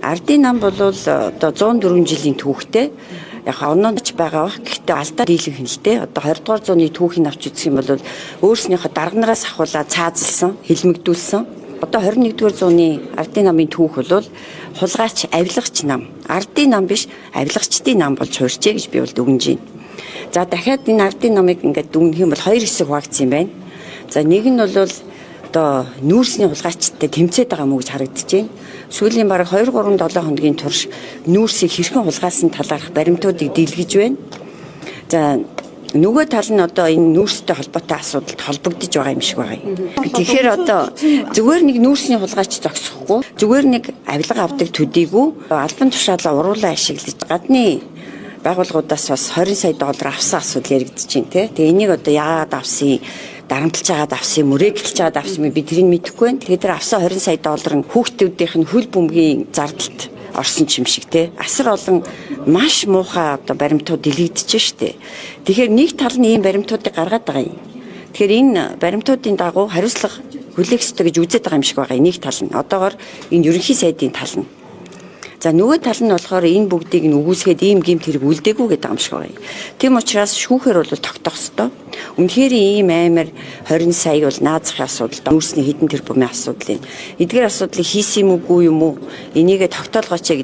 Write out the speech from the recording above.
Ардын нам бол одоо 104 жилийн түүхтэй. Яг онооч байгаа бах. Гэхдээ алдаа дийлэнх нь л дээ. Одоо 20 дугаар зууны түүхийг авч үзэх юм бол өөрснийхөө дарганараас ахуулаад цаазалсан, хэлмэгдүүлсэн. Одоо 21 дугаар зууны ардын намын түүх бол хулгайч, авилгач нам. Ардын нам биш, авилгачдын нам болж хуурчээ гэж би бол дүгнэж байна. За дахиад энэ ардын намыг ингээд дүгнэх юм бол хоёр хэсэг хуваагдсан юм байна. За нэг нь бол одоо нүүрсний хулгайчтай тэмцээд байгаа мүү гэж харагдаж байна. Сүүлийн бараг 2-3-7 хоногийн турш нүүрсийг хэрхэн хулгайсан талаарх баримтуудыг дийлгэж байна. За нөгөө тал нь одоо энэ нүүрстэй холбоотой асуудалд холбогдож байгаа юм шиг байгаа юм. Тэгэхээр одоо зүгээр нэг нүүрсний хулгайч зогсохгүй, зүгээр нэг авилга авдаг төдийгүй албан тушаалаа уруулаа ашиглаж гадны байгууллагуудаас бас 20 сая доллар авсан асуудал яригдж байна тий. Тэгээ энийг одоо яагаад авсан, дарамтлж агаад авсан, мөрөөдөлж агаад авсан би тэрийг мэдэхгүй байна. Тэгэхээр тэр авсан 20 сая доллар нь хүүхдүүдийнх нь хөл бөмбөгийн зардалд орсон ч юм шиг тий. Асар олон маш муухай одоо баримтууд дэлгэгдэж штэ. Тэгэхээр нэг тал нь ийм баримтуудыг гаргаад байгаа юм. Тэгэхээр энэ баримтуудын дагуу хариуцлага хүлээх ёстой гэж үзээд байгаа юм шиг байгаа. Нэг тал нь одоогоор энэ ерөнхий сайдын тал нь. За нөгөө тал нь болохоор энэ бүгдийг нь үгүйсгээд ийм гэмт хэрэг үлдээгүй гэдэг юм шиг байна. Тийм учраас шүүхээр бол тогтоох ёстой. Үнэхээр ийм амар 20 сая бол наазахын асуудал, нүүрсний хэдэн тэрбумын асуудал юм. Эдгээр асуудлыг хийсэн юм үгүй юм уу? Энийгээ тогтоолгооч гэж